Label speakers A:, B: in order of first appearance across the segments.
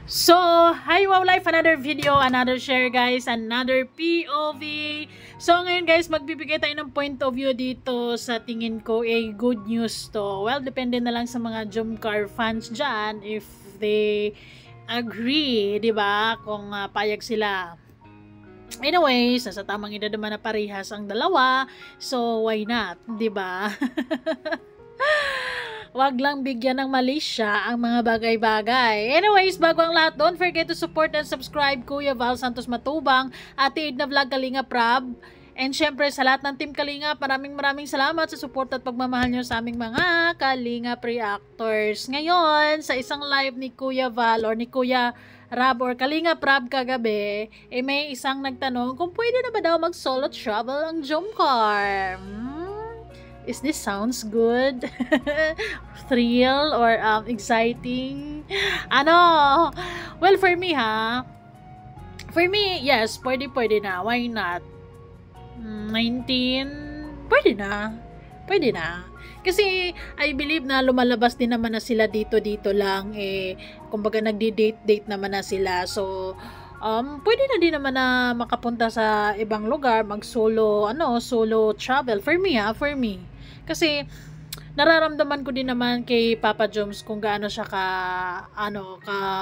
A: So, hi Wow Life, another video, another share guys, another POV. So, ngayon guys, magbibigay tayo ng point of view dito sa tingin ko good news to. Well, depende na lang sa mga Jomcar fans dyan if they agree, di ba? Kung payag sila. Anyways, nasa tamang edad naman na parehas ang dalawa. So, why not? Di ba? Wag lang bigyan ng mali siya ang mga bagay-bagay. Anyways, bago ang lahat, don't forget to support and subscribe Kuya Val Santos Matubang, Ate Edna Vlog Kalinga Prab, and syempre sa lahat ng Team Kalinga, maraming salamat sa support at pagmamahal nyo sa aming mga Kalinga Reactors. Ngayon, sa isang live ni Kuya Val or ni Kuya Rab or Kalinga Prab kagabi, may isang nagtanong kung pwede na ba daw mag-solo travel ang Jomcar. Is this sounds good? Thrill or exciting? Ano? Well, for me, yes, pwede na. Why not? 19? Pwede na. Kasi, I believe na lumalabas din naman na sila dito lang. Kumbaga, nagdi-date naman na sila. So, pwede na din naman na makapunta sa ibang lugar, mag-solo, solo travel. For me. Kasi, nararamdaman ko din naman kay Papa Joms kung gaano siya ka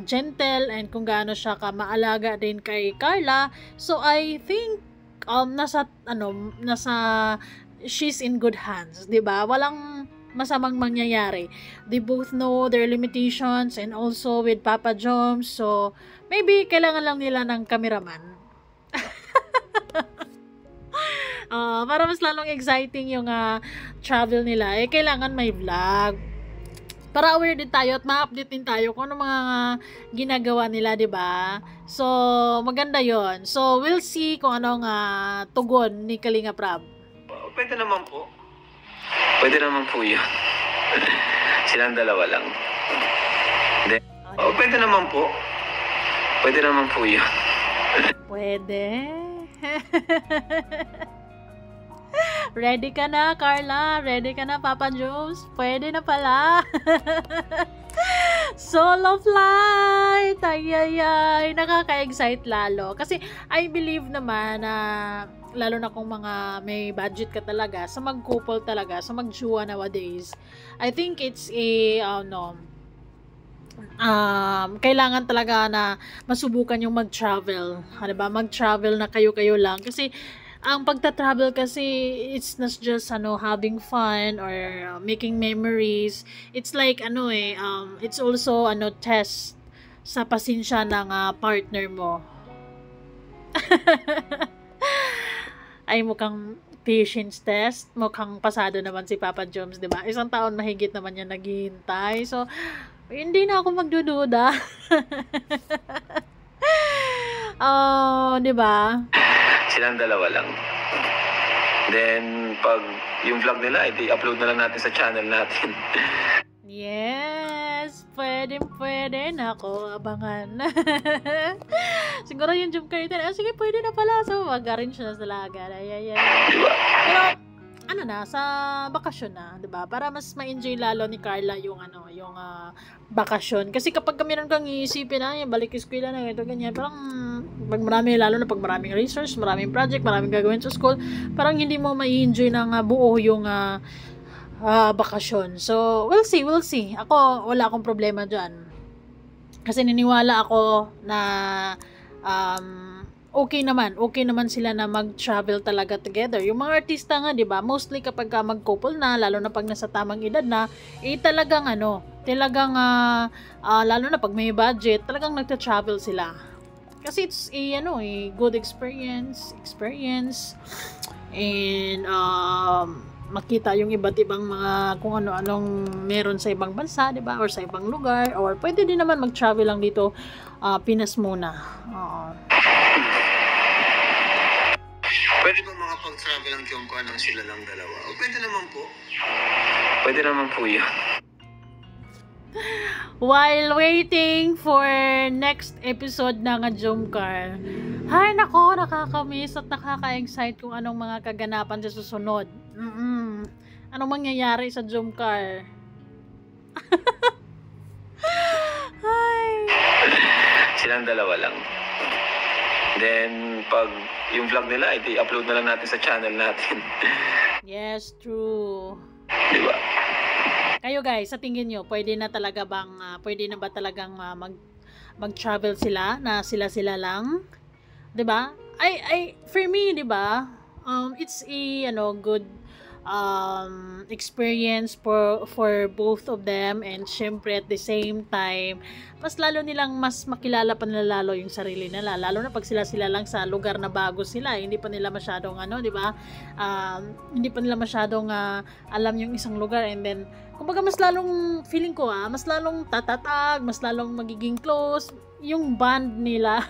A: gentle and kung gaano siya ka maalaga din kay Carla. So, I think, nasa she's in good hands, 'di ba? Walang masamang mangyayari. They both know their limitations and also with Papa Joms. So, maybe kailangan lang nila ng cameraman. Para mas lalong exciting yung travel nila. Kailangan may vlog. Para aware din tayo at ma-update din tayo kung ano mga ginagawa nila, 'di ba? So, maganda 'yon. So, we'll see kung anong tugon ni Kalinga Prab.
B: Pwede naman po. Pwede naman po yun. Silang dalawa lang. Hindi. Pwede naman po. Pwede naman po yun.
A: Pwede. Ready ka na, Carla? Ready ka na, Papa Joms? Pwede na pala. Solo flight! Ay, nakaka-excite lalo. Kasi, I believe naman na lalo na kung mga may budget ka talaga, sa mag-couple talaga, sa mag-jowa nowadays, I think it's kailangan talaga na masubukan yung mag-travel. Diba? Mag-travel na kayo-kayo lang. Kasi, ang pagta-travel kasi, it's not just having fun or making memories. It's like, it's also, test sa pasensya ng partner mo. Ay, mukhang patience test. Mukhang pasado naman si Papa Joms, diba? Isang taon mahigit naman niya naghihintay. So, hindi na ako magdududa. Diba?
B: Silang dalawa lang. Then, pag yung vlog nila, i-upload na lang natin sa channel natin.
A: Yes, pwede na ako abangan. Siguro yung Jomcar din, sige, pwede na pala. So, mag-arrange na sila agad. Diba? Pero, sa bakasyon na, 'di ba? Para mas ma-enjoy lalo ni Carla yung bakasyon. Kasi kapag meron kang iisipin balik eskwela na ito ganyan, parang pag pag maraming research, maraming project, maraming gagawin sa school, parang hindi mo ma-enjoy ng buo yung bakasyon. So, we'll see. Ako, wala akong problema diyan. Kasi niniwala ako na okay naman sila na mag-travel talaga together. Yung mga artista nga, 'di ba? Mostly kapag mag-couple na, lalo na pag nasa tamang edad na, talagang lalo na pag may budget, talagang nagta-travel sila. Kasi it's a good experience and makita yung iba't ibang mga kung ano-anong meron sa ibang bansa, 'di ba? Or sa ibang lugar, or pwede din naman mag-travel lang dito Pinas muna.
B: Pwede ba mga pag-travel ang Jomcar nang sila lang dalawa? Pwede naman po. Pwede naman po yun.
A: While waiting for next episode ng Jomcar, hay nako, nakakamiss at nakaka-excite kung anong mga kaganapan sa susunod. Anong mangyayari sa Jomcar? Ay.
B: Silang dalawa lang. Then, pag yung vlog nila, i-upload na lang natin sa channel natin.
A: Yes, true.
B: Di ba?
A: Kayo guys, sa tingin nyo, pwede na ba talagang mag-travel sila na sila lang? 'Di ba? For me, 'di ba? It's a good experience for both of them, and syempre at the same time mas lalo nilang mas makilala pa nila lalo yung sarili nila, lalo na pag sila lang sa lugar na bago sila, hindi pa nila masyadong 'di ba, hindi pa nila masyadong alam yung isang lugar, and then kumbaga mas lalong feeling ko mas lalong tatatag, mas lalong magiging close yung bond nila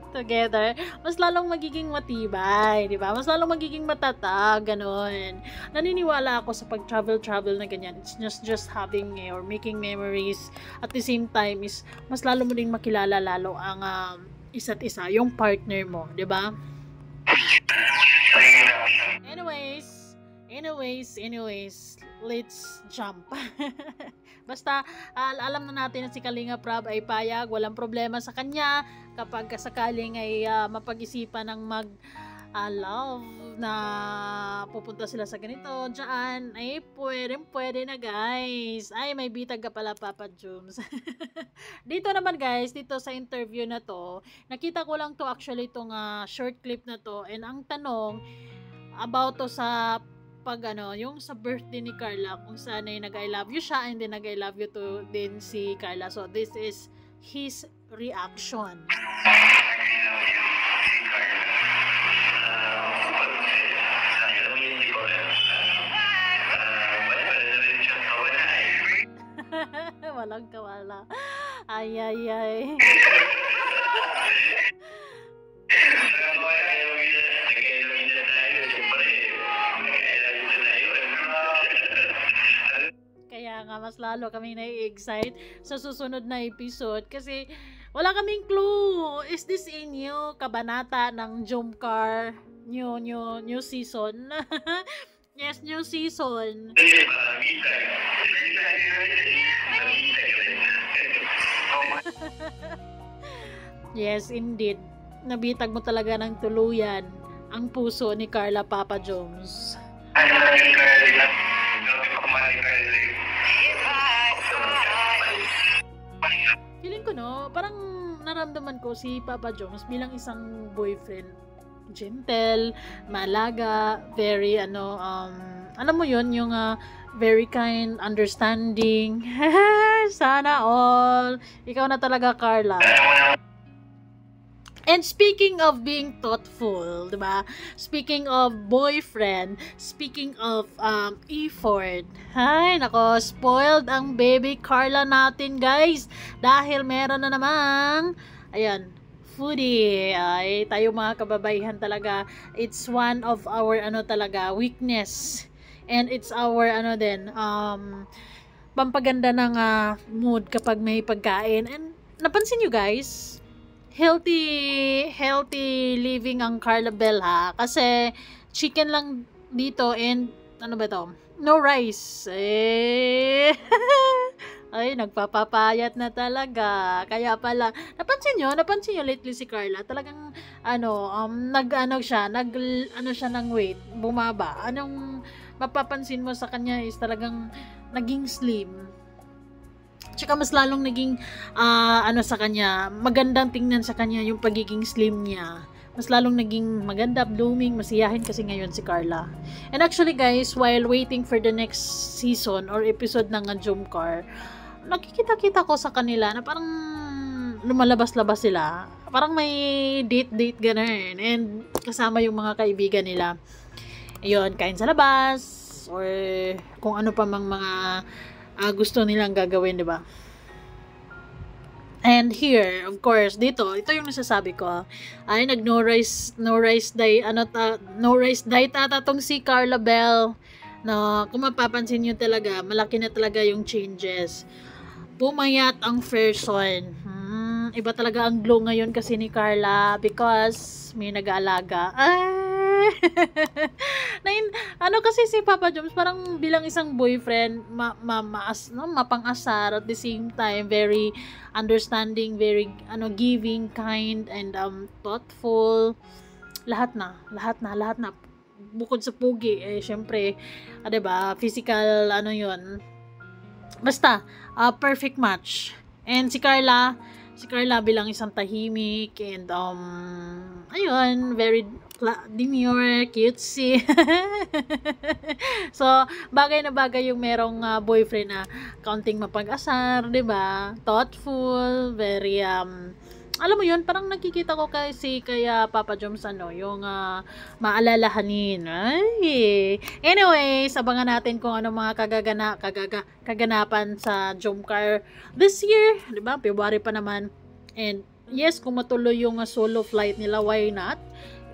A: together, mas lalong magiging matibay, di ba? Mas lalong magiging matatag, ganun. Naniniwala ako sa pag-travel na ganyan. It's just having or making memories. At the same time is mas lalo mo ding makilala lalo ang isa't isa, yung partner mo, di ba? Anyways, let's jump. Basta, alam na natin na si Kalinga Prab ay payag, walang problema sa kanya kapag sakaling ay mapag-isipan ng love na pupunta sila sa ganito, dyan, ay pwede na guys. Ay, may bitag ka pala, Papa Jums. Dito naman guys, dito sa interview na to, nakita ko lang to actually itong short clip na to, and ang tanong about to sa yung sa birthday ni Carla, kung saan ay nag-I love you siya, and then nag-I love you to din si Carla. So this is his reaction. Walang kawala. Ay. Kaya nga mas lalo kami na-excite sa susunod na episode kasi wala kaming clue. Is this a new kabanata ng Jomcar new season? Yes, new season. Yes, indeed. Nabitag mo talaga ng tuluyan ang puso ni Carla, Papa Jones. Feeling ko parang naramdaman ko si Papa Jones bilang isang boyfriend, gentle, malaga, very alam mo yun, yung very kind, understanding. Sana all. Ikaw na talaga, Carla. And speaking of being thoughtful, diba? Speaking of boyfriend, speaking of effort, ay nako, spoiled ang baby Carla natin guys, dahil meron na namang foodie. Ay, tayo mga kababaihan talaga, it's one of our talaga weakness, and it's our pampaganda ng mood kapag may pagkain. And napansin nyo guys, healthy living ang Carla Bell kasi chicken lang dito, and no rice. Ay, nagpapapayat na talaga. Kaya pala, napansin nyo lately si Carla, talagang siya ng weight, bumaba. Anong mapapansin mo sa kanya is talagang naging slim. Tsaka mas lalong naging sa kanya, magandang tingnan sa kanya yung pagiging slim niya. Mas lalong naging maganda, blooming, masiyahin kasi ngayon si Carla. And actually guys, while waiting for the next season or episode ng Jomcar, nakikita ko sa kanila na parang lumalabas-labas sila. Parang may date ganun. And kasama yung mga kaibigan nila. Ayun, kain sa labas or kung ano pa mang mga gusto nilang gagawin, di ba? And here, of course, ito yung nasasabi ko, ay no rice diet ata tong si Carla Bell. No, kung mapapansin niyo talaga, malaki na talaga yung changes. Pumayat ang person. Iba talaga ang glow ngayon kasi ni Carla because may nag-aalaga. Ay, Ano kasi si Papa Joms, parang bilang isang boyfriend, mapang-asar, at the same time, very understanding, very giving, kind, and thoughtful. Lahat na. Bukod sa pugi, syempre, 'di ba, physical, yun. Basta, perfect match. And si Carla bilang isang tahimik and ayun, very demure, cutesy. So, bagay na bagay yung merong boyfriend na kaunting mapag-asar, 'di ba? Thoughtful, very alam mo yun, parang nakikita ko kasi kaya Papa Joms yung maalalahanin. Ay. Anyways, abangan natin kung ano mga kaganapan sa Jomcar this year, 'di ba? February pa naman. And yes, kung matuloy yung solo flight nila, why not?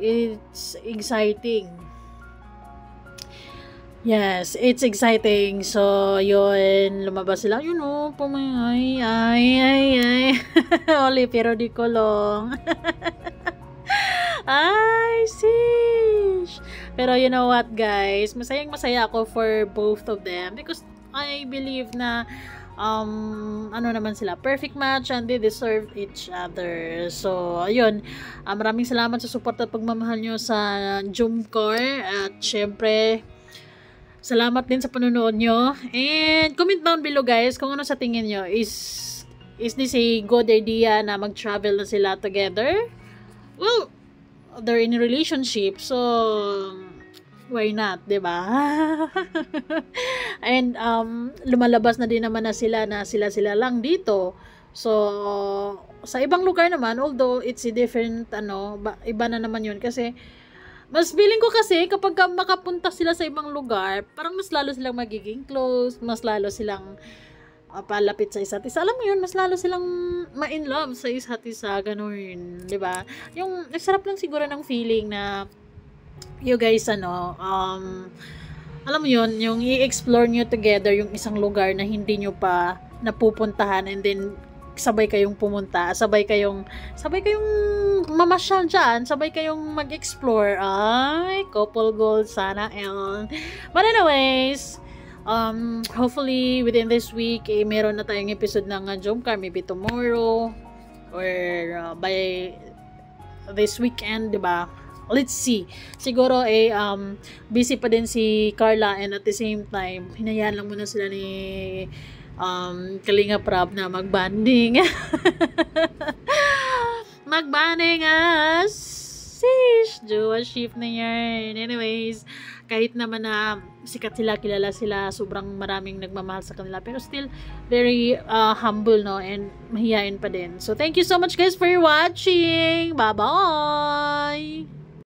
A: It's exciting. Yes, it's exciting. So, yun, lumabas sila. Yun pumangay. Ay. Oli, pero di kulong. Ay, sis. Pero you know what, guys? Masaya ako for both of them because I believe na naman sila, perfect match and they deserve each other. So, ayun. Maraming salamat sa support at pagmamahal nyo sa Jomcar. At syempre, salamat din sa panonood nyo. And comment down below, guys, kung ano sa tingin nyo. Is this a good idea na mag-travel na sila together? Well, they're in a relationship, so why not, 'di ba? And lumalabas na din naman na sila lang dito. So sa ibang lugar naman, although it's a different iba na naman 'yun kasi mas feeling ko kasi kapag makapunta sila sa ibang lugar, parang mas lalo silang magiging close, mas lalo silang palapit sa isa't isa. Alam mo yun, mas lalo silang ma-in love sa isa't isa, ganun, di ba? Yung, sarap lang siguro ng feeling na you guys, alam mo yun, yung i-explore nyo together yung isang lugar na hindi nyo pa napupuntahan and then sabay kayong pumunta, sabay kayong mamasyal dyan, sabay kayong mag-explore. Ay, couple goals sana, But anyways, hopefully within this week, meron na tayong episode ng Jomcar, maybe tomorrow or by this weekend, diba? Let's see. Siguro busy pa din si Carla and at the same time, hinayaan lang muna sila ni Kalinga Prab na magbanding. Magbanding Jowa shift na yan. Anyways, kahit naman na sikat sila, kilala sila, sobrang maraming nagmamahal sa kanila, pero still very humble, no, and mahihain pa din. So thank you so much guys for watching. Bye bye.